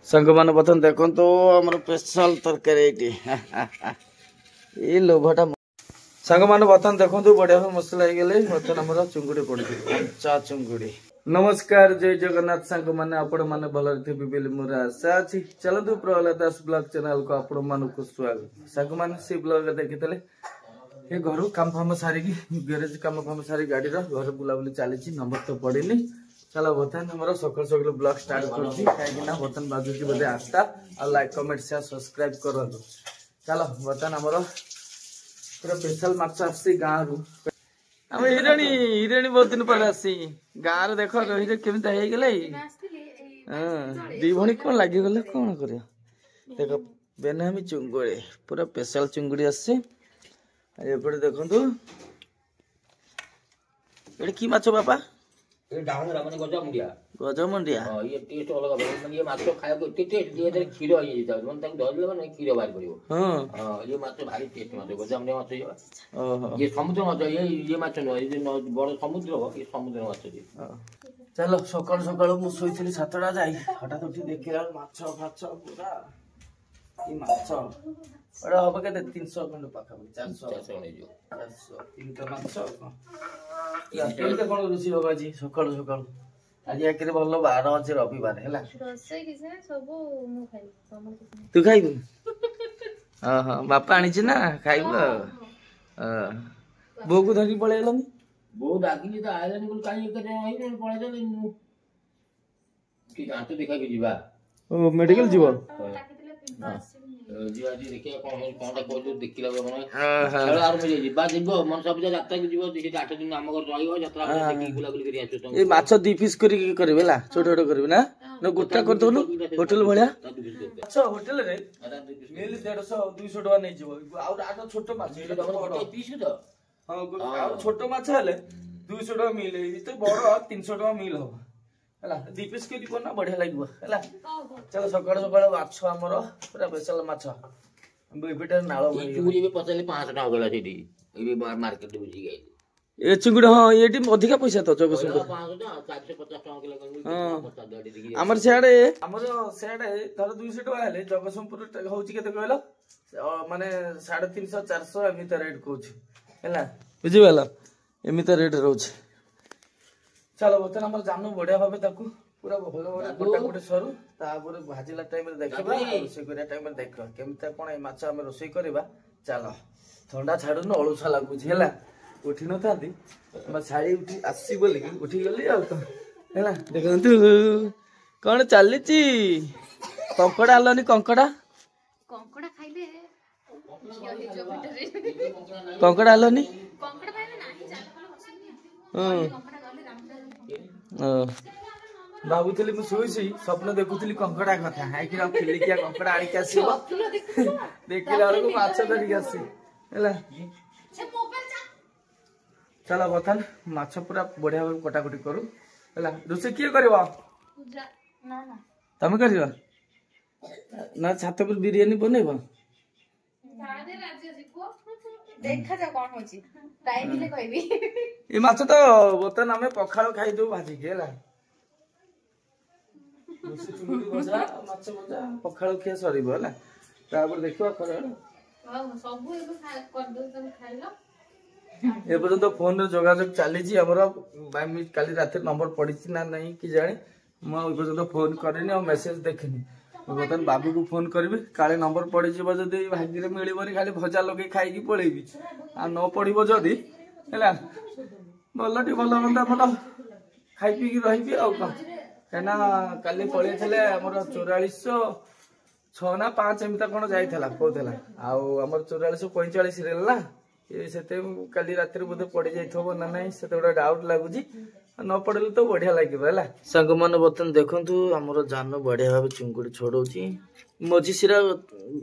सांग मान बर्तन देखो तो आम स्पेशल तरकारी ये लोभटा सांग मान बर्तन देखो बढ़िया मसला बर्तन आम चुंगुड़ी पड़ी कंचा चुंगुड़ी। नमस्कार जय जगन्नाथ सांग मैंने आपण मैंने भल थे मोर आशा अच्छी चलतु प्रहलाद दास ब्लॉग चैनल को आपण मानक स्वागत। सांग मैंने से ब्लॉग देखी ये घर काम फाम सारिकी ग्यारेज काम फाम सारी गाड़ी घर बुलाबुली चली नंबर तो पड़ेनि। चलो बर्तमान हमारा सकाल सकाल ब्लॉग स्टार्ट करुँगी कहीं बर्तमान बाजुची बोधे 8टा और लाइक कमेंट शेयर सब्सक्राइब करूँ। चलो बर्तमान आमर पूरा स्पेशल माछ आसी गाँव रु आम हिराणी हिराणी बहुत दिन पर आसी गाँव देख रही केमी होगले दी भणी कौन लगिगले कौन कर देख बेनामी चुंगुड़ी पूरा स्पेशल चुंगुड़ी आसी एपटे देखु ये कि माछ बापा ये डांगरा माने गजमुंडिया गजमुंडिया हां ये टेस्ट अलग माने ये माछ खाया को टेस्ट ये खीर हो जाय मन तक धरले माने खीर बाहर पड़ियो। हां ये माछ भारी टेस्ट माछ गजमुंडिया माछ ये ओहो ये समुद्र माछ ये माछ न ये बड़ समुद्र हो ये समुद्र माछ ये। चलो सकाल सकाल मु सोइथिली 7टा जाई हठात उठी देखिला माछ फाछ पूरा ई माछ बड़ा होबे के 300 खंड पाखा 400 नै जो 400 3टा माछ या केते कोन रुसी होगा जी सकाल सकाल आज आके भल बार अछि रविवार हैला रोसे किसे सब मु खाइ तू खाइबू हां हां बापा आनी छी ना खाइबू बो को धरी पळेलनी बो डाकिली त आइलानी कोन काई करे आइ पळे देले कि गांठ देखा के जीवा ओ मेडिकल जीव जी आज देखिया कोनटा कोजो देखिला मन खेल आर में जीवा जीवो मन सब यात्रा के जीवो देखि 8 दिन हम घर रहियो यात्रा देखि गुला गुली करी आछो ए माछ 2 पीस करी करबे ला छोट छोट करबे ना न गोटा कर दोनु होटल भलिया अच्छा होटल रे मिल 150 200 टका नै जीवो और आटा छोट माछ ए बड़ पीस तो हां छोट माछ हले 200 टका मिल ए तो बड़ 300 टका मिल हो हला 2 पीस करी कोना बढ़िया लागबो हला। चलो सकाळ सकाळ माछ हमर पूरा स्पेशल माछ बेबेटर नाळ भाई चुंगुड़ी में पचले 500 टका गला सेठी ए मार्केट बुझी गई ए चिंगुड़ी हां एटी अधिका पैसा तो जगसुंदर 500 टका 450 टका के लगन हां हमर सेडे धर 200 टका हले जगसुंदर होची केते कहलो माने 350 400 एमिता रेट कहूची हला बुझी वाला एमिता रेट रहउची। चलो बर्तमान हमर जानू बढ़िया भाबे ताकू पूरा भल भल कोटा कोटे सरू तापर भाजिला टाइम रे देखबा रोसे करिया टाइम रे देख केमता कोन ए माछ हम रोसे करबा। चलो ठंडा छाडू न अळुसा लागू झेला उठी न थांदी हम साड़ी उठी आसी बोली उठी गली आ तो हैला देखंतु कोन चली ची कंकड़ा आलोनी कंकड़ा कंकड़ा खाइले जो भीतर कंकड़ा आलोनी कंकड़ा खाइले नाही जान भलो बसनी कंकड़ा भावुली मुझे स्वप्न देखुली कंकड़ा कथा है कि फिलिकिया कंकड़ा आनिक आसो देखला बेलू माछ धरिक आसी चलो बर्तमान माछ पूरा बढ़िया भाव कटाकटी करू है रोसे किए कर तमें कर ना छात पर बिरियानी बनइब देखा जा कोन होची टाइम ले कहबी ए माछ तो बर्तमान आमे पखाळ खाइ दो भाजी के हला रोसे चुंगुडी भजा माछ भजा पखाळ खिया सरीबो हला तापर देखिबा करे हां सब एबे कर दो तब खाइलो ए पर्यंत फोन रे जोगाजोग चली छी हमरो काली रात नंबर पड़ी ना नहीं कि जाने म ए पर्यंत फोन करेनी और मेसेज देखनी बर्तमान बाबू को फोन करी काले नंबर पड़ी जीव जदि भाग्य मिलबनी खाली भजा लगे खाई पलैबी आ न पड़ो जदि है भल टी भल बंदा भल खाई पी रही आ कहीं काली पड़े आमर 4406 ना 5 एमता कौन जाइला कहला आमर 4445 रेल ना ये काली रात बोधे पड़ जाइए ना ना से गोटे डाउट लगुच न पड़े तो बढ़िया लगे सांग मान बर्तमान देखु आमर जान बढ़िया भाव चुंगुड़ी छोड़ौची मझी सिरा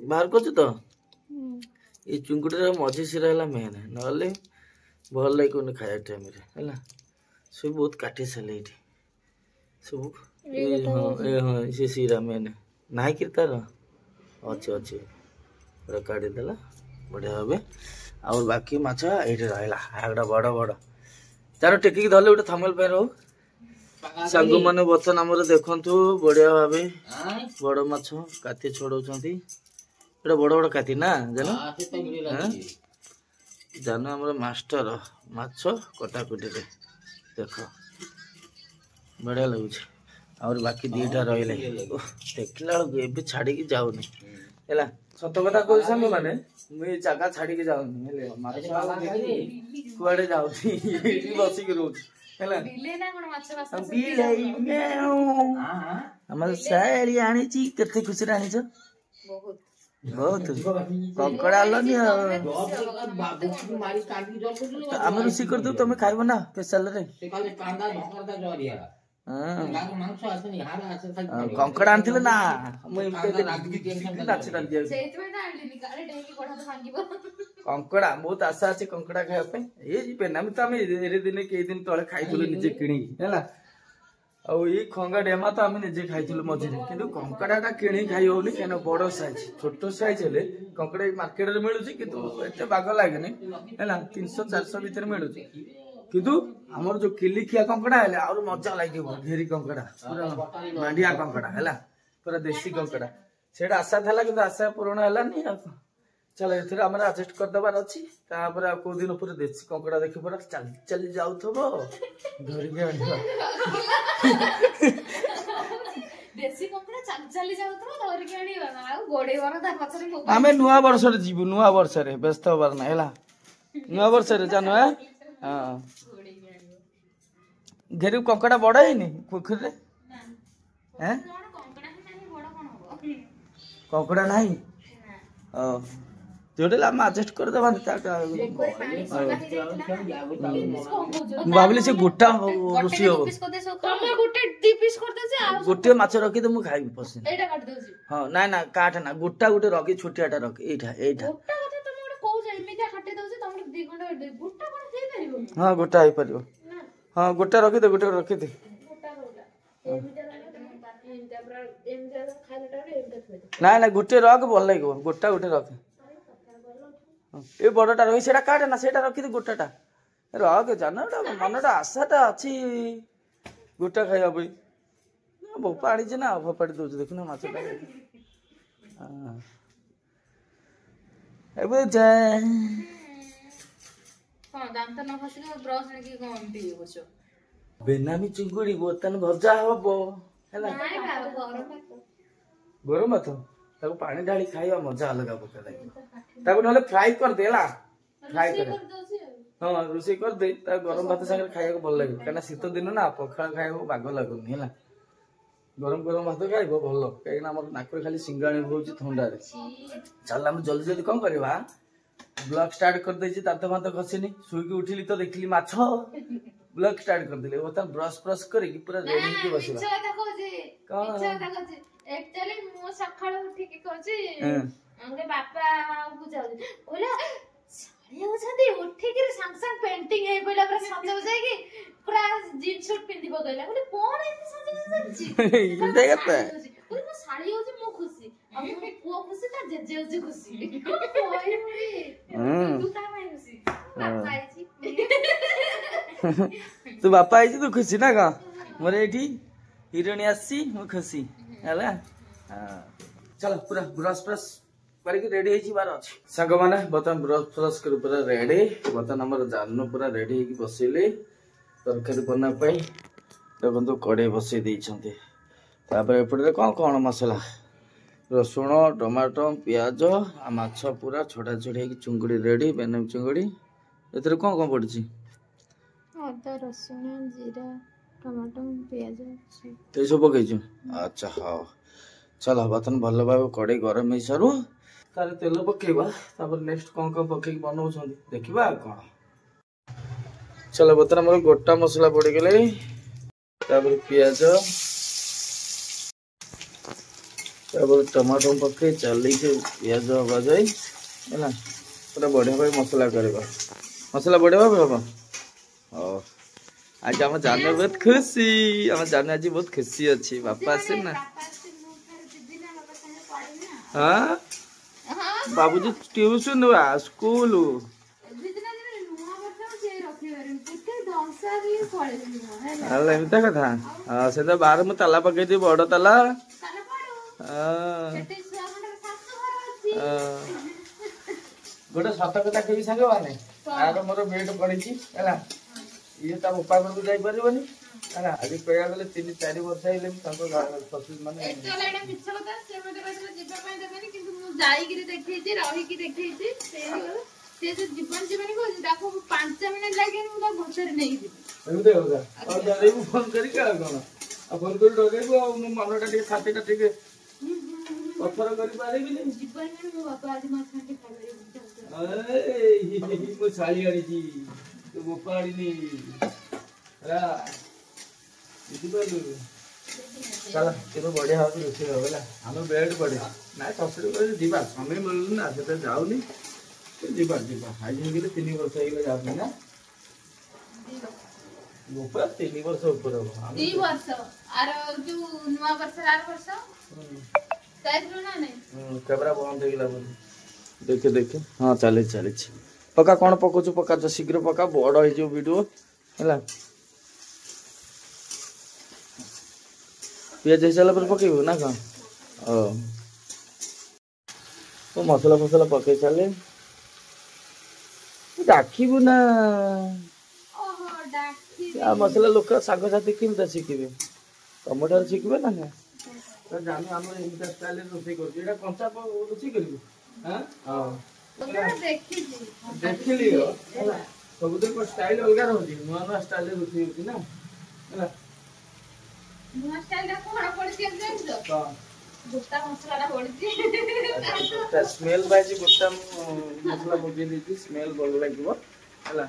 बाहर कर तो ये चुंगुड़ी मझी सिरा है मेन ना भल लगे खाया टाइम है सब बहुत काटी सारे ये सब हाँ से सिरा मेन ना कि तार अच्छे अच्छे पूरा काटिदेला बढ़िया भाव और बाकी माछ ये रहा बड़ बड़ तार टेकिक धरले गोटे थमल पे रो सांग मैंने बर्तन आम देखु बढ़िया भाव बड़ माछ काती छड़ाऊँच बड़ बड़ काती ना जान जान आम मास्टर माछ कटाकुटी देख बढ़िया लगुच और बाकी दीटा रही देखला बेलू छाड़ी जाऊनी है सत कथा कह सांग मैंने मुझे जगह छाड़ी जाऊनी कुआडे जाऊनी बसिक रोज साड़ी आनी केते खुशी आनी बहुत कंकड़ा आलनी आम रोषे कर तुम खाइब ना स्पेशल रे कंकड़ा आनी ना कंकड़ा बहुत आशा अच्छे कंकड़ा खाया ये ना तो आम दिन कई दिन तले खाई निजे किणिकी है खंगा डेमा तो आम निजे खाई मझे कि कंकड़ा कि खाई होनी कहीं बड़ साइज छोट साइज हेले कंकड़ा मार्केट में मिलूँ कि बाग लगे है 300-400 भितर मिलूँ किंतु हमर जो किलिखिया कंकड़ा है और मजा लगे घेरी कंकड़ा पूरा मांडिया कंकड़ा है पूरा देसी कंकड़ा से आशा था कि आशा पूरण है चल ए आम आडजस्ट करदेबार अच्छी कौ दिन पूरा देसी कंकड़ा देख पूरा चल चली जाऊ धरिक आम नुआ वर्ष जीवु नुआ वर्ष व्यस्त हबार ना है नुआ वर्ष जानु हाँ घेरी कंकड़ा बड़ है पोखरी कंकड़ा ना जोटे आम आडजस्ट करदे भाविली से गोटा रोषे हम गोटे माछ रखी तो मुझे खाइबी पसंद हाँ ना ना काट ना गोटा गोटे रखी छोटियाटा रखी एटा हाँ गोटा हो पार हाँ गोटा रखी दे गोटे रखी दे ना ना गोटे रख भल लगे गोटा गोटे रख ये बड़टा रही से काटे ना से रखी दे गोटाटा रख जान मनटा आशाटा अच्छी गोटा खाइबा भोपा आनी ना फोपाड़ी दौर देखुना मछटा बेनामी चिंगुड़ी बर्तन भजा हम गरम भात पानी ढाली खाइबा मजा अलग प्रकार लगे फ्राई कर देला फ्राई कर हाँ रोषे कर दे गरम भात सागर खाइबा भल लगे कहीं शीत दिन ना पखाड़ खाइबा बाग लगुनि है गरम गरम भात खाइब भल कहीं नाक खाली सिंगाणी होची थंडा चल आम जल्दी जल्दी कौन करवा ब्लॉग स्टार्ट कर देछि दांत भात घसीनी सुईकी उठिली तो देखली माछ ब्लॉग स्टार्ट कर दिले बता ब्रश ब्रश करके पूरा रेडी के बसला एक्चुअली मो सखाळ उठी के कहछि हमरे बापा बुझा ओला साड़ी होछथि उठी के संग संग पेंटिंग हे बोला पूरा सज हो जाएगी पूरा जींस सूट पिंदी बगैला बोले कोन एते सज सज ये देखता है बोले मो साड़ी होछि मो खुशी अब मो पुओ खुशी ता जेजे होछि खुशी ओए मोरी तू का माय खुशी बापा आइछि तू बापा आइछि तू खुशी ना का मोरे एठी हिरोनी आसी मो खुशी है चलो पूरा ब्रश ब्रश करके रेडी हो बार अच्छे सांग मैंने बर्तमान ब्रश ब्रश कर पूरा रेडी बर्तमान आम जान पूरा रेडी हो बसैले तरकारी बनाई देखो कड़े बसई एपटे कौन कौन मसला रसुण टमाटो पियाज माछ पूरा छोड़ा छोड़ी चुंगुड़ी रेडी बेनम चुंगुड़ी ए कौन कौन पड़ी अदा रसुण जीरा टमाटो पियाज ये सब पकईचु अच्छा हाँ चल बर्तन भल भाव कड़े गरम हो सारू तार तेल पकेबा नेक्स्ट कौन कौन पकईक बनाऊँ देखा कौन चल बर्तन मोर गोटा मसला पड़गले पियाज टमाटो पकई चल पियाज हवा जाए है पूरा बढ़िया भाई मसला करवा मसला बढ़िया भाव हम हाँ आज आम जान बहुत खुशी आम जान आज बहुत खुशी अच्छी बापा आसे ना हाँ बाबूजी ट्यूशन स्कूल ହେଲେ ଏମିତି କଥା ସେ ତ ବାହାରେ ମୁଁ ତାଲା ପକେଇଛି ବଡ ତାଲା ଗୋଟେ ସତ କଥା କହିବି ସାଙ୍ଗମାନେ ଆର ମୋର ବେଡ୍ ପଡିଛି ହେଲା ଇଏ ତା ବୋପା ଘରକୁ ଯାଇପାରିବନି ହେଲା ଆଜି କହିବାକୁ ଗଲେ 3-4 ବର୍ଷ ହେଲେ ତାଙ୍କ ମାନେ ଯାଇକିରି ଦେଖେଇଛି ରହିକି ଦେଖେଇଛି ସେ ଯୋଉ ଜୀବନ ଜୀବନ କହୁଛି ତାକୁ 5 ମିନିଟ୍ ଲାଗିବ ମୁଁ ତାକୁ ଘୋଷରେ ନେଇକି ଏମିତି କଥା ଆଉ ଡରେଇବୁ ଫୋନ କରିକି ଆଉ କଣ ଆଉ ଫୋନ କରି ଡରେଇବୁ ଆଉ ମୋ ମନଟା ଟିକେ ଛାତିଟା ଟିକେ ପଥର କରିପାରିବିନି ଜୀବନ ମୋ ବାପା ଆଜି ମାଛ ମୁଁ ଶାଢୀ ଆଣିଛି ତୁ ବୋପା ଆଣିନି ହେଲା ବୁଝିପାରିଲୁ ଚାଲ କେବେ ବଢିଆ ଭାବରେ ରୋଷେଇ ହବ ହେଲା ଆମେ ବେଡ୍ ପଡେ ନାଇଁ ଶଶୁର କହିଲେ ଯିବା ସମୟ ମିଳୁନି ନା ସେଟା ଯାଉନି ଯିବା ଯିବା ଆଜି ହେଇଗଲେ 3 ବର୍ଷ ହେଇଗଲେ ଯାଉନି ନା ବୋପା 3 ବର୍ଷ ଉପରେ ହବ 2 ବର୍ଷ ଆର ଯୋଉ ନୂଆ ବର୍ଷ ଆର ବର୍ଷ ଯାଇଥିଲୁ ନା ନାଇଁ କ୍ୟାମେରା ବନ୍ଦ ହେଇଗଲା ବୋଲି ଦେଖେ ହଁ ଚାଲିଛି ପକା କଣ ପକଉଛୁ ପକା ଶୀଘ୍ର ପକା ବଡ ହେଇଯିବ ଭିଡିଓ ହେଲା ପିଆଜ ହେଇସାରିଲା ପରେ ପକେଇବୁ ନା କଣ ମସଲା ଫସଲା ପକେଇ ସାରିଲେ ଡାକିବୁ ନା ମସଲା ଲୋକ ସାଙ୍ଗସାଥି କେମିତି ଶିଖିବେ ତମଠାରୁ ଶିଖିବେ ନା ଜାଣୁ ଆମର ଏମିତି ଷ୍ଟାଇଲରେ ରୋଷେଇ କରୁଛୁ ଏଇଟା କଞ୍ଚା ରୋଷେଇ କରିବୁ ଦେଖିଲି ସବୁଦିନ ଷ୍ଟାଇଲ ଅଲଗା ରହୁଛି ନୂଆ ନୂଆ ଷ୍ଟାଇଲରେ ରୋଷେଇ ହଉଛି ନା ହେଲା ନୂଆ ଷ୍ଟାଇଲଟା କଣ ପଡିଛି ଜାଣିଛ ଗୋଟା ମସଲାଟା ପଡିଛି ସ୍ମେଲ ପାଇଛି ଗୋଟା ମସଲା ପକେଇ ଦେଇଛି ସ୍ମେଲ ଭଲ ଲାଗିବ ହେଲା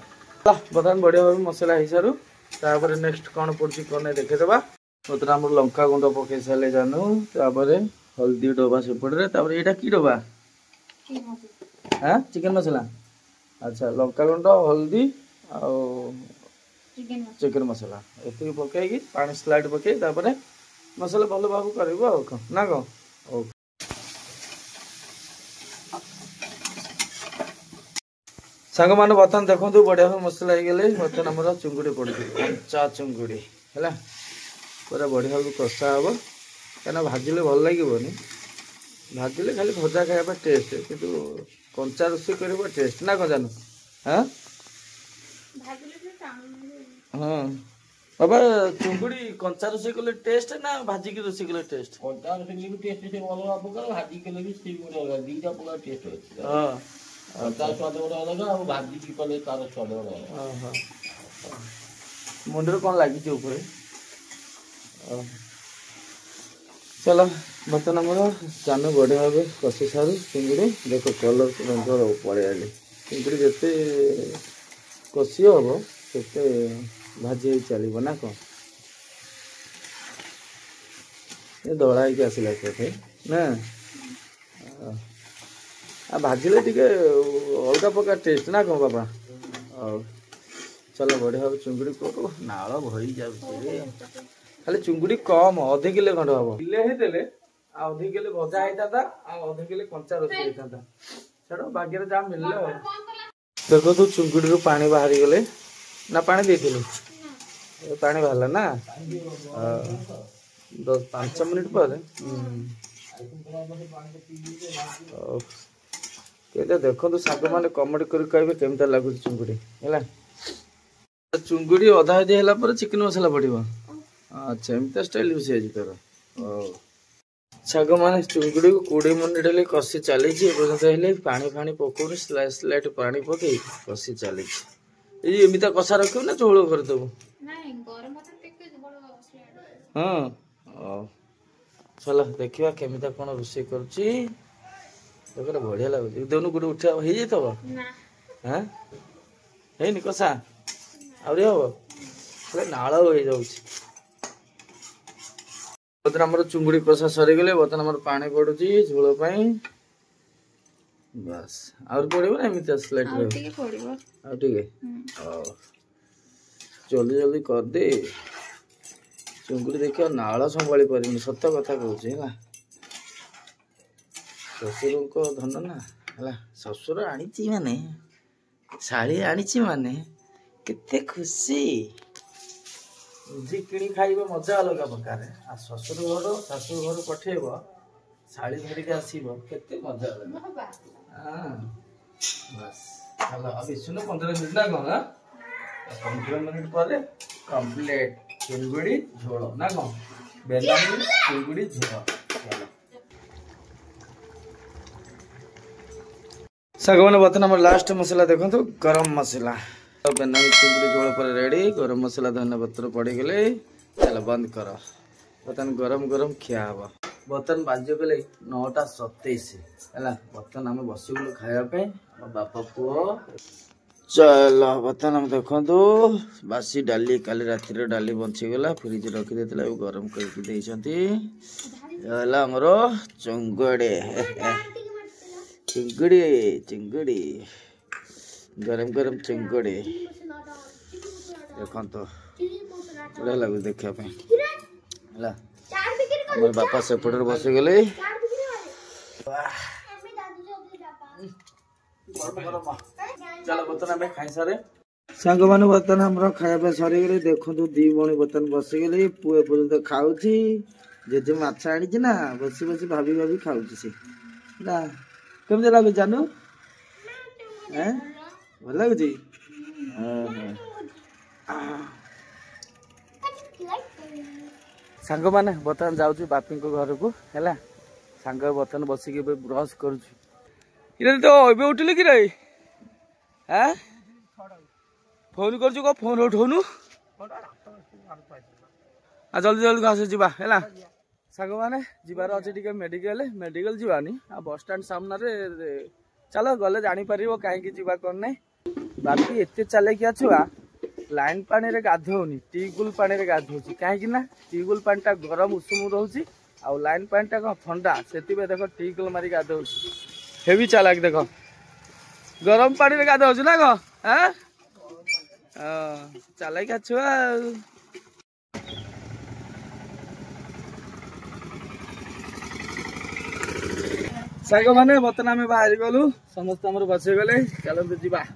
ବର୍ତ୍ତମାନ ବଢିଆ ଭାବେ ମସଲା ହେଇସାରୁ ତାପରେ ନେକ୍ସଟ କଣ ପଡୁଛି କଣ ଦେଖେଇଦବା ବର୍ତ୍ତମାନ ଆମର ଲଙ୍କା ଗୁଣ୍ଡ ପକେଇ ସାରିଲେ ଜାନୁ ତାପରେ ହଳଦୀ ଡବା ସେପଟରେ ତାପରେ ଏଇଟା କି ଡବା ଚିକେନ ମସଲା ଆଚ୍ଛା ଲଙ୍କା ଗୁଣ୍ଡ ହଳଦୀ ଆଉ ଚିକେନ ମସଲା ଏତିକି ପକେଇକି ପାଣି ସ୍ଲାଇଡ୍ ପକେଇ ତାପରେ ମସଲା ଭଲ ଭାବେ କରିବ ଆଉ କଣ ନା କଣ ହଉ ସାଙ୍ଗମାନେ ବର୍ତ୍ତମାନ ଦେଖନ୍ତୁ ବଢିଆ ଭାବେ ମସଲା ହେଇଗଲେ ବର୍ତ୍ତମାନ ଆମର ଚୁଙ୍ଗୁଡି ପଡୁଛି କଞ୍ଚା ଚୁଙ୍ଗୁଡି ହେଲା ପୁରା ବଢିଆ ଭାବେ କଷା ହବ କାହିଁକିନା ଭାଜିଲେ ଭଲ ଲାଗିବନି ଭାଜିଲେ ଖାଲି ଭଜା ଖାଇବା ପାଇଁ ଟେଷ୍ଟ କିନ୍ତୁ କଞ୍ଚା ରୋଷେଇ କରିବ ଟେଷ୍ଟ ନା କଣ ଜାନୁ ହଁ ବାବା ଚୁଙ୍ଗୁଡି କଞ୍ଚା ରୋଷେଇ କଲେ ଟେଷ୍ଟ ନା ଭାଜିକି ରୋଷେଇ କଲେ ଟେଷ୍ଟ କଞ୍ଚା ରୋଷେଇ ବି ଟେଷ୍ଟ ସେ ଅଲଗା ପ୍ରକାର ଭାଜି କଲେ ବି ସେ ଗୋଟେ ଅଲଗା ଦିଟା ପ୍ରକାର ଟେଷ୍ଟ ଅଛି କଞ୍ଚା ସ୍ୱାଦ ଗୋଟେ ଅଲଗା ଆଉ ଭାଜିକି କଲେ ତାର ସ୍ୱାଦ ଅଲଗା ମୁଣ୍ଡରେ କଣ ଲାଗିଛି ଉପରେ ଚାଲ ବର୍ତ୍ତମାନ ଆମର ଜାନୁ ବଢିଆ ଭାବେ କଷି ସାରୁ ଚିଙ୍ଗୁଡି ଦେଖ କଲର ରଙ୍ଗ ପଳେଇ ଆଇଲେ ଚିଙ୍ଗୁଡି ଯେତେ କଷି ହବ ସେତେ ଭାଜି ହେଇ ଚାଲିବ ନା କଣ ଏ ଦଳା ହେଇକି ଆସିଲା ସେଠି ନା ଭାଜିଲେ ଟିକେ ଅଲଗା ପ୍ରକାର ଟେଷ୍ଟ ନା କଣ ବାବା ହଉ ଚାଲ ବଢିଆ ଭାବେ ଚୁଙ୍ଗୁଡି କରୁ ନାଳ ଭରି ଯାଉଛି ଖାଲି ଚୁଙ୍ଗୁଡି କମ 1/2 କିଲୋ ଖଣ୍ଡେ ହବ କିଲେ ହେଇଥିଲେ ଆଉ 1/2 କିଲୋ ଭଜା ହେଇଥାନ୍ତା ଆଉ 1/2 କିଲୋ କଞ୍ଚା ରୋଷେଇ ହେଇଥାନ୍ତା ଛାଡ ଭାଗ୍ୟରେ ଯାହା ମିଳିଲା ଦେଖନ୍ତୁ ଚୁଙ୍ଗୁଡିରୁ ପାଣି ବାହାରି ଗଲେ ନା ପାଣି ଦେଇଥିଲୁ ପାଣି ବାହାରିଲା ନା 5 ମିନିଟ୍ ପରେ ଦେଖନ୍ତୁ ସାଙ୍ଗମାନେ କମେଣ୍ଟ କରି କହିବେ କେମିତି ଲାଗୁଛି ଚୁଙ୍ଗୁଡି ହେଲା ଚୁଙ୍ଗୁଡି ଅଧା ଅଧି ହେଲା ପରେ ଚିକେନ ମସଲା ପଡିବ ଆଚ୍ଛା ଏମିତି ଷ୍ଟାଇଲ ରୋଷେଇ ଆଜି ତୋର ସାଙ୍ଗମାନେ ଚୁଙ୍ଗୁଡିକୁ 20 ମିନିଟ୍ ହେଲେ କଷି ଚାଲିଛି ଏପର୍ଯ୍ୟନ୍ତ ହେଲେ ପାଣି ଫାଣି ପକଉନି ସ୍ଲାଇଟ୍ ପାଣି ପକେଇ କଷି ଚାଲିଛି ଏଇ ଏମିତି କଷା ରଖିବୁ ନା ଝୋଳ କରିଦେବୁ ହଁ ଚାଲ ଦେଖିବା କେମିତି କଣ ରୋଷେଇ କରୁଛି ବଢିଆ ଲାଗୁଛି ଦେଉନୁ ଗୋଟେ ଉଠିବା ହେଇଯାଇଥିବ ହେଇନି କଷା ଆହୁରି ହବ ନାଳ ହେଇଯାଉଛି ବର୍ତ୍ତମାନ ଆମର ଚୁଙ୍ଗୁଡି କଷା ସରିଗଲେ ବର୍ତ୍ତମାନ ଆମର ପାଣି ପଡୁଛି ଝୋଳ ପାଇଁ ବାସ୍ ଆହୁରି ପଡିବ ନା ଏମିତି ସ୍ଲାଇଡ୍ ଆଉ ଟିକେ ହଉ ଜଲ୍ଦି ଜଲ୍ଦି କରିଦେ ଚୁଙ୍ଗୁଡି ଦେଖିବା ନାଳ ସମ୍ଭାଳି ପାରିନି ସତ କଥା କହୁଛି ହେଲା ଶ୍ୱଶୁରଙ୍କ ଧନ ନା ହେଲା ଶ୍ୱଶୁର ଆଣିଛି ମାନେ ଶାଢୀ ଆଣିଛି ମାନେ କେତେ ଖୁସି जी किणी खाइबे मजा अलग प्रकार आ ससुर घर शाशु घर पठेब शाड़ी धरिक आसब केते मजा अलग हाँ बस चलो अभी सुनो 15 मिनट ना कौन 15 मिनट पर कंप्लीट चिंगुड़ी झोल ना कौन बेलामी चिंगुड़ी झोल चलो सागवान बर्तन हमारे लास्ट मसला देखो तो गरम मसला बेलामी चिंगुड़ी झोल पर रेडी गरम मसला धनिया पत्र पड़गले चल बंद कर बर्तन गरम गरम खिया हम बर्तन बाजी गले 9:27 है बर्तन आम बसगलु खायापे बापा पुओ चलो बर्तन हम देखो बासी डाली काली राति डाली बंचीगला फ्रिज रखी देते गरम करके आमर चंगड़े चिंगड़ी चिंगड़ी गरम गरम चिंगड़ी देखो तो बढ़िया लगे देखापी मोर बापा सेपटे बस गले चलो बर्तन आम खाई सारे सांग मैंने बर्तन हम खाया सरी गले देखो दी भणी बर्तन बस गले पुए पर्यटन खाऊ जेजे माछ आनी ना बसी बसी भाभी भाभी खाऊ सी केमती लगुच जानू भल लगुच सांग मैंने बर्तमान जाऊँ बापी घर को है सांग बर्तमान बसिक ब्रश कर तो उठिल कि रे हाँ फोन कर फोन उठाऊनु जल्दी जल्दी आस जा है सांग मैंने जीवार अच्छे मेडिकल मेडिकल जीवानी बस स्टाण सामने चलो गले जापर कहीं कौन ना बापी एत चले किया छुआ लाइन पानी रे गाधोनी ट्यूबवेल पानी रे गाधो कहीं ट्यूबवेल पानी टा गरम उषुम रोचे आउ लाइन पानी टा ठंडा से देख ट्यूबवेल मारी गाधो हेवी चालाक देख गरम पानी रे गाधो ना कह चालाक छुआ साग मैंने बर्तन आम बाहर गलु समस्त बस गले चलते जी बस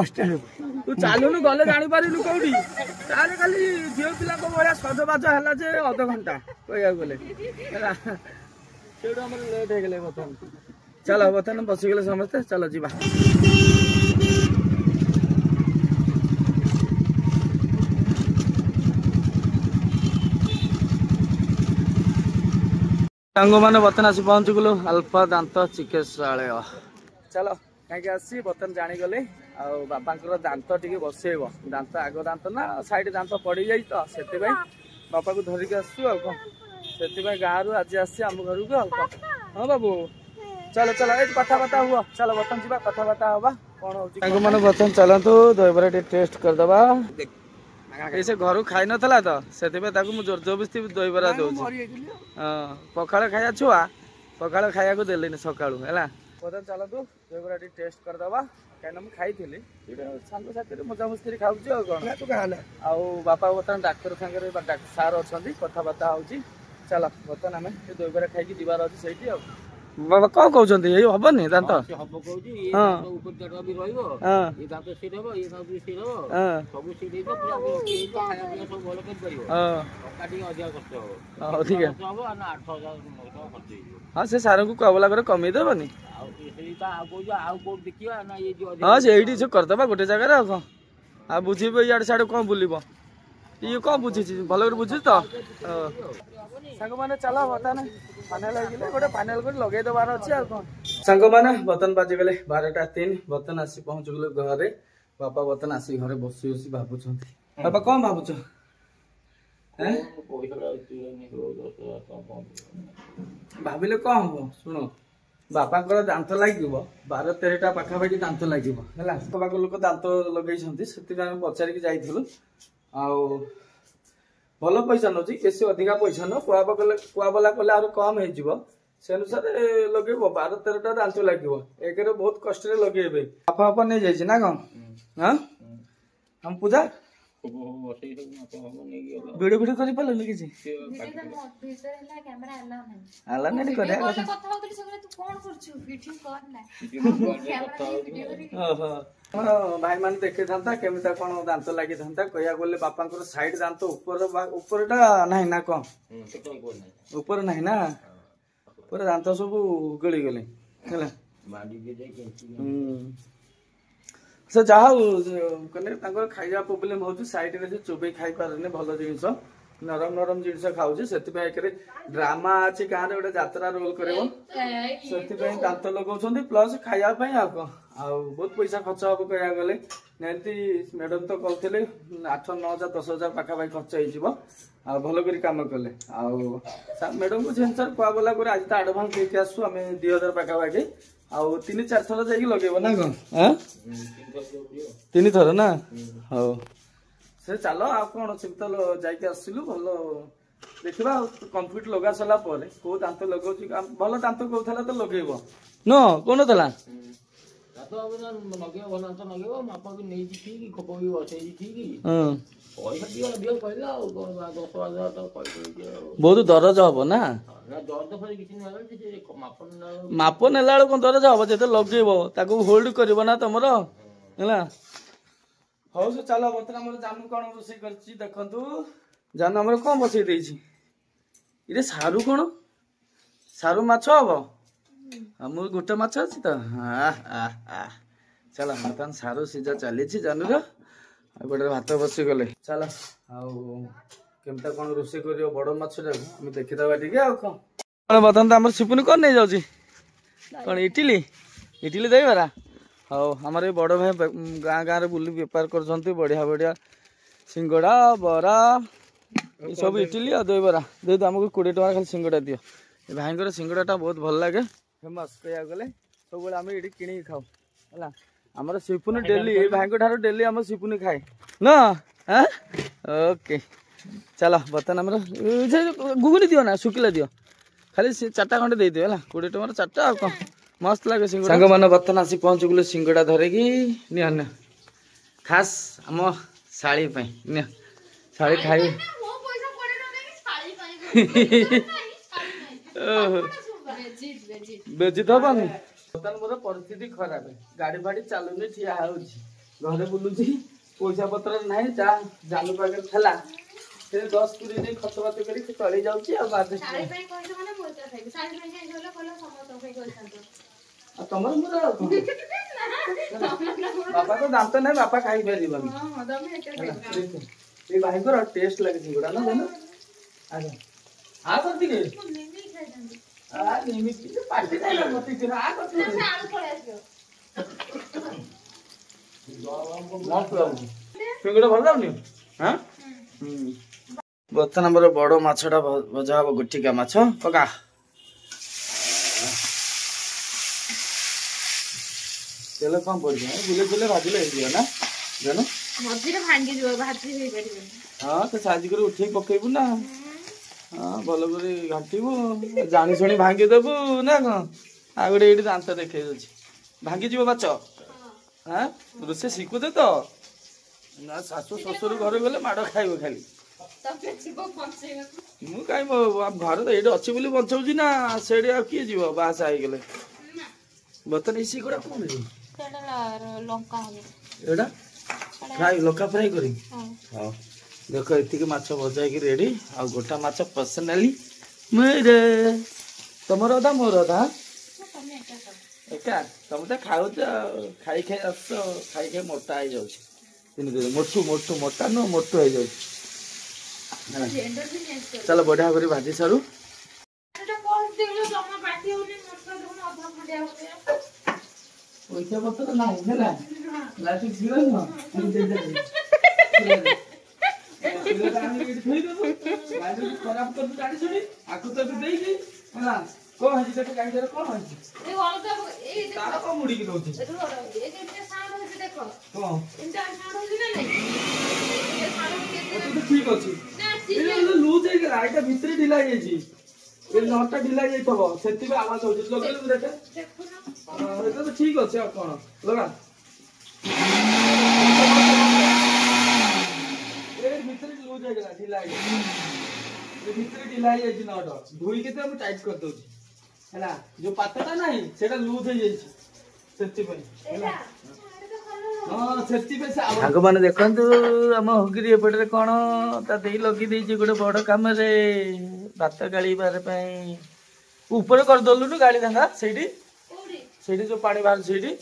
स्टाण तू चलुनु गले जापारू कौटी ताले खाली झील पिला भाया सजबाज है अध घंटा कह गले लेट हो गले बर्तन चलो बर्तन बसीगले समस्ते चलो जी सांग मैंने बर्तन आसी पहुँच गलु अल्फा दांत चिकित्सालय चलो कहीं आसी बर्तन जागले बापा दांत टी बसैब दांत आग दांत ना साइड दांत पड़ जाए तो से बापा को धरिक आसु से गाँव आज आसी आम घर को हाँ बाबू चलो चलो ये कथबार्ता हुआ चलो बर्तन जी कथबार्ता हवा कौन हो मैंने बर्तन चलतु दहीबरा टेस्ट करदे से घर खाई नाला तो से जोर जबरदस्ती दहीबरा दौर हाँ पखाड़ खाया छुआ पखाड़ खाया को देली सका है बर्तन चलतु दहीबरा टेस्ट करदे कहीं मुझे खाई सांग साथी मजा मस्ती खाऊँ बापा बर्तमान डाक्तर सागर सार अच्छा कथबार्ता हो चल बर्तमान आम दहीबरा खाई जीवार अच्छे से बाबा कौन कहते हबनी दांत हाँ से सार को कहला कर कमेदेवनी हाँ से करदे गोटे जगह आ बुझे इे साढ़े कौन बुल ये कौन बुझी भल बुझी तो सांग मैंने चल बर्तमान फाइनाल गोटे फाइनाल कर लगे देवार अच्छे सांग मैंने बर्तन बाजी गले 12:03 बर्तन आसी पहुँच गले घरे बापा बर्तन आसी घरे बसी बसी भावुं बापा कौन भावुच भाविले कौन हम शुण बापा दांत लगे 12-13टा पाखापाखि दांत लगे है लोक दांत लगे से पचारिक जाइलु भल पैसा नौ बेसी अधिका पैसा नो कुआबला कले आर कम हो से अनुसार लगे 12-13टा दांत लगे एक बहुत कष्ट लगे बापा बापा नहीं जाइए ना कौन हाँ हम पूजा ଭିଡିଓ ଭିଡିଓ କରି ପାରିଲନି କିଛି ଆଲା ନାଇଁ କରିବା ଓହୋ ଆମର ଭାଇ ମାନେ ଦେଖିଥାନ୍ତା କେମିତି କଣ ଦାନ୍ତ ଲାଗିଥାନ୍ତା କହିବାକୁ ଗଲେ ବାପାଙ୍କର ସାଇଡ ଦାନ୍ତ ଉପରଟା ନାହିଁ ନା କଣ ଉପରେ ନାହିଁ ନା ଉପରେ ଦାନ୍ତ ସବୁ ଗଳିଗଲେ ହେଲା ସେ ଯାହା ହଉ କହିଲେ ତାଙ୍କର ଖାଇବା ପ୍ରୋବ୍ଲେମ ହଉଛି ସାଇଡରେ ସେ ଚୋବେଇ ଖାଇ ପାରୁନି ଭଲ ଜିନିଷ ନରମ ନରମ ଜିନିଷ ଖାଉଛି ସେଥିପାଇଁ ଏକରେ ଡ୍ରାମା ଅଛି ଗାଁରେ ଗୋଟେ ଯାତ୍ରା ରୋଲ କରିବ ସେଥିପାଇଁ ଦାନ୍ତ ଲଗାଉଛନ୍ତି ପ୍ଲସ ଖାଇବା ପାଇଁ ଆଉ କଣ ଆଉ ବହୁତ ପଇସା ଖର୍ଚ୍ଚ ହବ କହିବାକୁ ଗଲେ ନିହାତି ମ୍ୟାଡମ ତ କହୁଥିଲେ 8-9,000 10,000 ପାଖାପାଖି ଖର୍ଚ୍ଚ ହେଇଯିବ ଆଉ ଭଲ କରି କାମ କଲେ ଆଉ ମ୍ୟାଡମକୁ ସେନ୍ସର କୁହାଗଲା ପରେ ଆଜି ତ ଆଡଭାନ୍ସ ଦେଇକି ଆସୁ ଆମେ 2,000 ପାଖାପାଖି ଆଉ 3-4 ଥର ଯାଇକି ଲଗେଇବ ନା କଣ 3 ଥର ନା ହଉ ସେ ଚାଲ ଆଉ କଣ ସେମିତି ତ ଯାଇକି ଆସିଲୁ ଭଲ ଦେଖିବା ଆଉ କମ୍ପ୍ଲିଟ ଲଗା ସରିଲା ପରେ କୋଉ ଦାନ୍ତ ଲଗାଉଛି ଭଲ ଦାନ୍ତ କହୁଥିଲା ତ ଲଗେଇବ ନ କହୁନଥିଲା ବହୁତ ଦରଜ ହବ ନା ମାପ ନେଲା ବେଳକୁ କଣ ଦରଜ ହବ ଯେତେ ଲଗେଇବ ତାକୁ ହୋଲ୍ଡ କରିବ ନା ତମର ହେଲା ହଉ ସେ ଚାଲ ବର୍ତ୍ତମାନ ଆମର ଜାନୁ କଣ ରୋଷେଇ କରିଛି ଦେଖନ୍ତୁ ଜାନୁ ଆମର କଣ ବସେଇ ଦେଇଛି ଇରେ ସାରୁ କଣ ସାରୁ ମାଛ ହବ ଆମର ଗୋଟେ ମାଛ ଅଛି ତ ଚାଲ ବର୍ତ୍ତମାନ ସାରୁ ସିଝା ଚାଲିଛି ଜାନୁର ଆଉ ଗୋଟେ ଭାତ ବସିଗଲେ ଚାଲ ଆଉ କେମିତି କଣ ରୋଷେଇ କରିବ ବଡ ମାଛଟାକୁ ଆମେ ଦେଖିଦବା ଟିକେ ଆଉ କଣ ବର୍ତ୍ତମାନ ତ ଆମର ସିପୁନି କଣ ନେଇଯାଉଛି କଣ ଇଟିଲି ଇଟିଲି ଦହିବରା ହଉ ଆମର ଏଇ ବଡ ଭାଇ ଗାଁ ଗାଁରେ ବୁଲି ବେପାର କରୁଛନ୍ତି ବଢିଆ ବଢିଆ ସିଙ୍ଗଡା ବରା ସବୁ ଇଟିଲି ଆଉ ଦହିବରା ଦେଇଦିଅ ଆମକୁ 20 ଟଙ୍କା ଖାଲି ସିଙ୍ଗଡା ଦିଅ ଏ ଭାଇଙ୍କର ସିଙ୍ଗଡାଟା ବହୁତ ଭଲ ଲାଗେ ଫେମସ୍ କହିବାକୁ ଗଲେ ସବୁବେଳେ ଆମେ ଏଠି କିଣିକି ଖାଉ ହେଲା ଆମର ସିପୁନି ଡେଲି ଏ ଭାଇଙ୍କ ଠାରୁ ଡେଲି ଆମର ସିପୁନି ଖାଏ ନା ଓକେ ଚାଲ ବର୍ତ୍ତମାନ ଆମର ଗୁଗୁନି ଦିଅ ନା ଶୁଖିଲା ଦିଅ ଖାଲି 4ଟା ଖଣ୍ଡେ ଦେଇଦିଅ ହେଲା 20 ଟଙ୍କାର 4ଟା ଆଉ କଣ ମସ୍ତ ଲାଗେ ସିଙ୍ଗଡା ସାଙ୍ଗମାନେ ବର୍ତ୍ତମାନ ଆସି ପହଞ୍ଚିଗଲେ ସିଙ୍ଗଡା ଧରିକି ନିଅ ନିଅ ଖାସ୍ ଆମ ଶାଳି ପାଇଁ ନିଅ ଶାଳି ଖାଇବେ ବେଜିତ ହବନି ବର୍ତ୍ତମାନ ମୋର ପରିସ୍ଥିତି ଖରାପ ଗାଡି ଫାଡି ଚାଲୁନି ଠିଆ ହଉଛି ଘରେ ବୁଲୁଛି ପଇସା ପତ୍ର ନାହିଁ ଯାହା ଜାନୁ ପାଖରେ ଥିଲା ସେ 10-20 ଦିନ ଖର୍ଚ୍ଚ ବାତ କରି ଚଳି ଯାଉଛି ଆଉ ତମର ମୋର ବାପା ତ ଦାନ୍ତ ନାହିଁ ବାପା ଖାଇପାରିବନି ଏ ଭାଇଙ୍କର ଟେଷ୍ଟ ଲାଗେ ସିଙ୍ଗଡା ନା ଜାନ ଆ ଟିକେ ସିଙ୍ଗଡା ଭଲ ଲାଗୁନି ବର୍ତ୍ତମାନ ଆମର ବଡ ମାଛଟା ଭଜା ହବ ଗୋଟିକା ମାଛ ପକା ତେଲ କଣ ପଡିଛି ବୁଲେ ବୁଲେ ଭାଜିଲେ ହେଇଯିବ ନା ଜାନ ହଁ ତ ସାଇଜ କରି ଉଠେଇକି ପକେଇବୁ ନା ହଁ ଭଲ କରି ଘାଣ୍ଟିବୁ ଜାଣି ଶୁଣି ଭାଙ୍ଗିଦେବୁ ନା କଣ ଆଉ ଗୋଟେ ଏଇଠି ଦାନ୍ତ ଦେଖେଇ ଦଉଛି ଭାଙ୍ଗିଯିବ ମାଛ ରୋଷେଇ ଶିଖୁଛ ତ ନା ଶାଶୁ ଶ୍ୱଶୁର ଘରେ ଗଲେ ମାଡ ଖାଇବ ଖାଲି ମୁଁ କାଇଁ ଘରେ ତ ଏଇଠି ଅଛି ବୋଲି ବଞ୍ଚଉଛି ନା ସେଠି ଆଉ କିଏ ଯିବ ବାହାସା ହେଇଗଲେ ବର୍ତ୍ତମାନ ଏଇ ସିଗୁଡା କଣ ଏଇଟା ଫ୍ରାଏ ଲଙ୍କା ଫ୍ରାଏ କରିବି ହଉ ଦେଖ ଏତିକି ମାଛ ଭଜା ହେଇକି ରେଡି ଆଉ ଗୋଟା ମାଛ ପର୍ସନାଲି ତମର ଅଧା ମୋର ଅଧା ଏକା ତମେ ତ ଖାଉଛ ଖାଇ ଖାଇ ଆସୁଛ ଖାଇ ଖାଇ ମୋଟା ହେଇଯାଉଛି ମୋଟୁ ମୋଟା ନୁହଁ ମୋଟୁ ହେଇଯାଉଛି ଚାଲ ବଢିଆ କରି ଭାଜି ସାରୁ ପଇସା ପତ୍ର ନାହିଁ ହେଲା ଖରାପ କରିବୁ ଜାଣି ଶୁଣି ଆକୁ ତ ଦେଇକି ହେଲା କଣ ହେଇଛି ସେଠି ଗାଈଟାରେ କଣ ହେଇଛି ତାର କଣ ମୁଡିକି ଦଉଛି ଠିକ ଅଛି ଲୁଜ ହେଇଗଲା ଏଇଟା ଭିତରେ ଢିଲା ହେଇଯାଇଛି ଏ ନଟଟା ଢିଲା ହେଇଯାଇଥିବ ସେଥିପାଇଁ ଆୱାଜ ହଉଛି ଲଗେଇଲୁ ଦେଖେ ଏଟା ତ ଠିକ ଅଛି ଆଉ କଣ ଲଗା लूज हो गला ढिला है ये भीतर ढिला है जी नट धोई के तो हम टाइट कर दो हैला जो पातटा नाही सेटा लूज हो जाई सेति पे हैला हां सेति पे से भाग माने देखंतु हम हगिरी एपटे कोन ता देई लगी देई गोटे बड़ काम रे भात गाली बारे पई ऊपर कर दलु न गाली धंगा सेठी सेठी जो पानी बाहर सेठी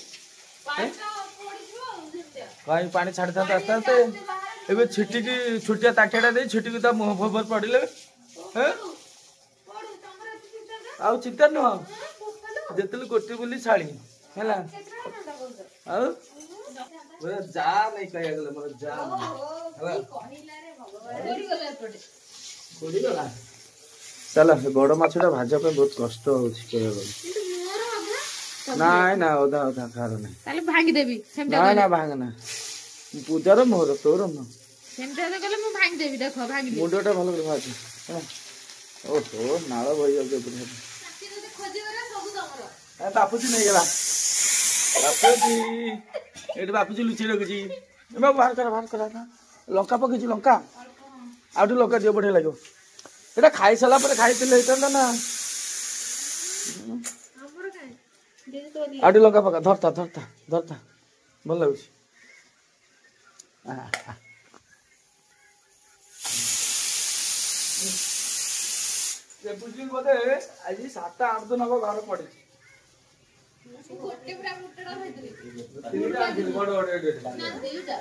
कहीं पानी छाड़ था आस्ते आस्ते एबे छिटी की छुटिया ताटियाटा दे छिटी की ता मुंह फबर पड़िले हैं आउ चिंता न जेतल कोटी बोली छाड़ी हैला आउ ओए जा नहीं कहिया गेले मोर जा हैला कोडी गला चला बड़ माछटा भाजा पे बहुत कष्ट होछि कहिया गेले नाइ ना ओदा ओदा खारो नहीं ताले भांगी देबी ना ना भांगना पूजार मोर तोर न सेमटा तो कहले मु भांगी देबी देखो भांगी दे मुंडटा भलो कर भाजी ओहो नाळ भई जाउ के पुरा बापूजी नहीं गला बापूजी एटी बापूजी लुचि रखुची बाबू बाहर कर ना लंका पकेची लंका आउट लंका दियो बढ़िया लागो एटा खाई साला पर खाई तिले हेतन ना आउट लंका पका धरता भल लागुची ये बुझी बोले आज 7-8 दिन अब घर पड़ी गोटे पूरा मुटड़ा भइतरी बड़ ना दुईटा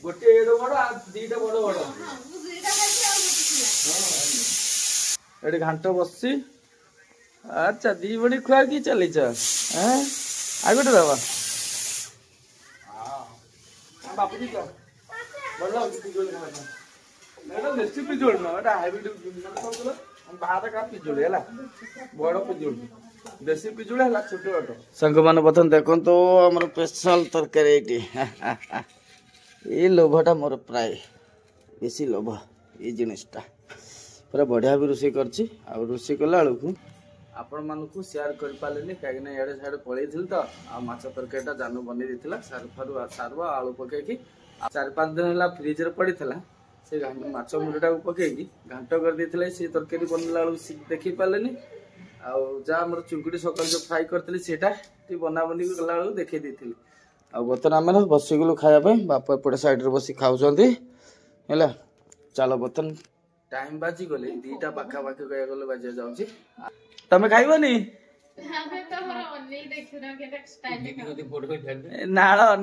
गोटे एडो बड़ आ दीटा बड़ बड़ हां मु दुईटा खाइছি आ गोटे एडी घंटो बससी अच्छा दी बड़ी खुआ की चली छ हैं आ गोटे दबा हां बापूजी का बड़ पिजोल खाना मैडम नेक्स्ट पिजोल ना एटा हाइब्रिड मतलब बाहर का पिजुली है बड़ पिजुली देसी पिजुली है छोट छोट संग मान बतन देखो तो हमर स्पेशल तरकारी एटी ये लोभटा मोर प्राय बेसी लोभ ये जिनिसटा पूरा बढ़िया भी रोषे करछि आ रोषे कला बेलू आपण मानकु शेयर कर पालेनी काहे ना एडे साइड पळेइथिल तो आ माछ तरकारीटा जानू बनै दिथिला सारवा आलू पकेकी 4-5 दिन हला फ्रिज रे पड़ीथिला से माछ मुंडटा पकईकि घाट कर देथिले से तरकारी बनला बेलू देखि पालेनी आ जा हमर चुंगुडी सकाल जो फ्राई करथली सेटा ती बना बनी गला बेलू देखि देथिली आ बतन आमे बसी गलु खाया पे बापा पड़े साइड रे बसी खाउछंती हैला चलो बतन टाइम बाजी गले दीटा पाखा पाखी गया गले बाजी जाउची तमे खाइबनी हमें तो हमरा ओन्ली देखुना के स्टाइल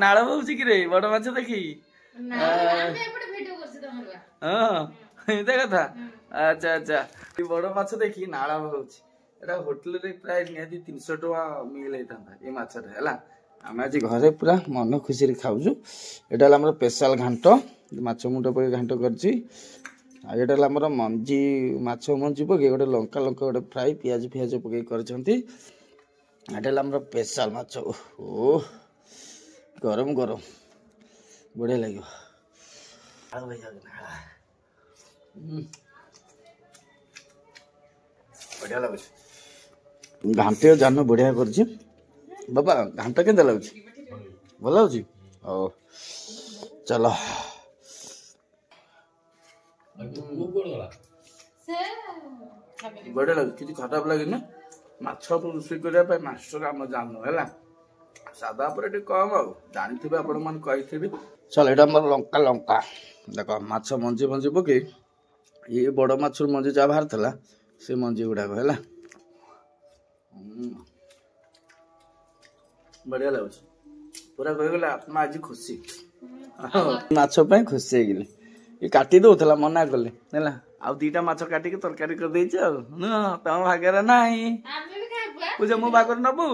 नाळ होउची कि रे बड़ माछ देखि ना हमें एपटे वीडियो करछि तमरवा हां एते कथा अच्छा अच्छा ई बड़ माछ देखि नाळ होउची एटा होटल रे प्राय निहाती 300 टका मिल हेतांता ए माछ रे हला आमे आज घरे पूरा मन खुशी रे खाउजु एटा हमर स्पेशल घांट माछ मुंड पे घांट करछि आ एटा हमर मंजी माछ मंजी पके गोटे लंका गोटे फ्राई प्याज पके करछंती एटा हमर स्पेशल माछ ओ गरम गरम बढ़िया लगे बढ़िया लगे घाटे जान बढ़िया कर बाबा घाटा के लगे भल लगे ओ चलो बढ़िया लगे किसी खराब लगे ना माछ रोषे करने मास्टर आम जान है सादा पर कम आ जानी आपण मन कही चल एटा मोर लंका लंका देख माछ मंजी मंजी पके ये बड़ माछ मंजी जहाँ बाहर था से मंजी गुड़ाक है बढ़िया लगुच पूरा कहीगला आत्मा आज खुशी माछ खुशी हो गली ये काटी दौला मना कले है आ दीटा माछ काटिक तरकारी कर देछ तम भाग्य ना पूजा मो भाग नबू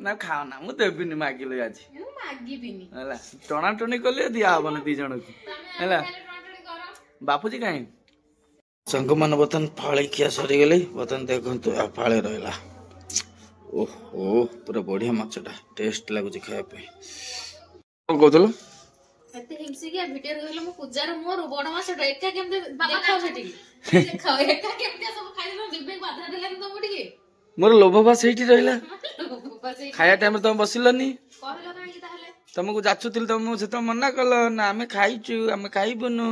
ना खाओ ना मु देबिनी मागिले आज टणा टणी कले दिया हबन दी जण को बापूजी कहीं संग मन बतन फाळे किया सरी गले बतन देखंतु आ फाळे रहला ओहो पूरा बढ़िया माछटा टेस्ट लागुची खाय पे कोन कहतलो एते हिंसी के वीडियो रहले मु पूजार मोर बड़ माछटा एका केमते बाबा खाओ सेठी खाओ एका केमते सब खाइ न दिबे बाधा देले त मोटिके मोर लोभ बा सेठी रहला खाया टाइम तुम बसिलनी कहलो काहे ताहले तुमको जाचुल तुम से तो मना कल ना आम खाइचु आम खाइबुनु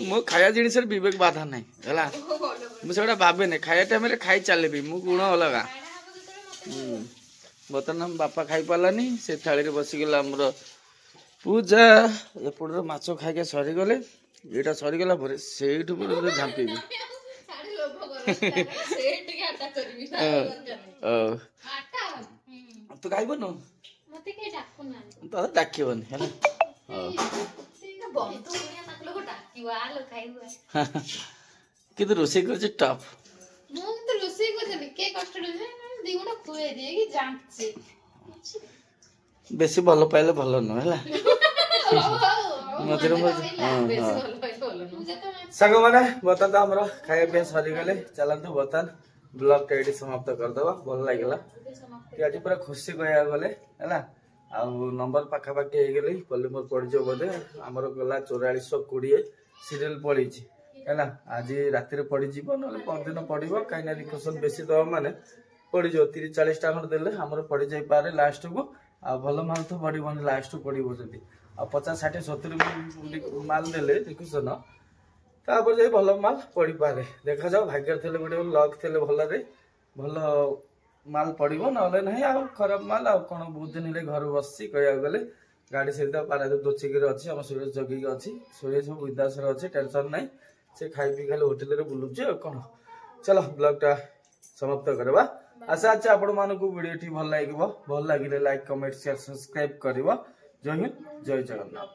मो खाया जिनिस विवेक बाधा नहीं है मुझे भावे नहीं खाया टाइम खाई चलि मु गुण अलग बर्तमान हम बापा खाई पारानी से थाली बसिगला आमर पूजा एपट माछ खाई सरीगले ये सरीगला से झांपी तू खाइबनु तो डाकबनी है कि रोषे कर टफ बेसी भल पाइले भल नुह मझे सांग मैंने बर्तमान तो आम खाया पीया सरीगले चलतु बर्तमान ब्लॉग टा ये समाप्त करदे भल लगे कि आज पूरा खुशी कह गले है नंबर पाखापाखि हो गले पल्लीमर पड़ज बोधे आमर गला 4420 सीरियल पड़ी है आज राति पड़ ना परदिन पड़ो कहीं रिक्वेशन बेसी दवा माने पड़ 30-40 टा खंड देले आमर पड़ जापे लास्ट को आ भल माल तो पड़ोनी लास्ट पड़ो जदि आ 50-60-70 माल देले रिक्वेशन तापर जाई भल माल पड़ी पारे देखा जाओ भाग्य थे गोटे लक थे भल माल पड़ो ना ना खराब माल आ कौन बहुत दिन घर बस कह गले गाड़ी से पारादीप दोचिक अच्छी आम सुरेश जगिक अच्छी सुरेश सब विदासर अच्छे टेंशन ना से खाई पी खाली होटेल रे बुलुचे कौन चलो ब्लॉग टा समाप्त करवा आशा अच्छे आपण मानक वीडियो भल लगे लाइक कमेंट शेयर सब्सक्राइब कर जय हिंद जय जगन्नाथ।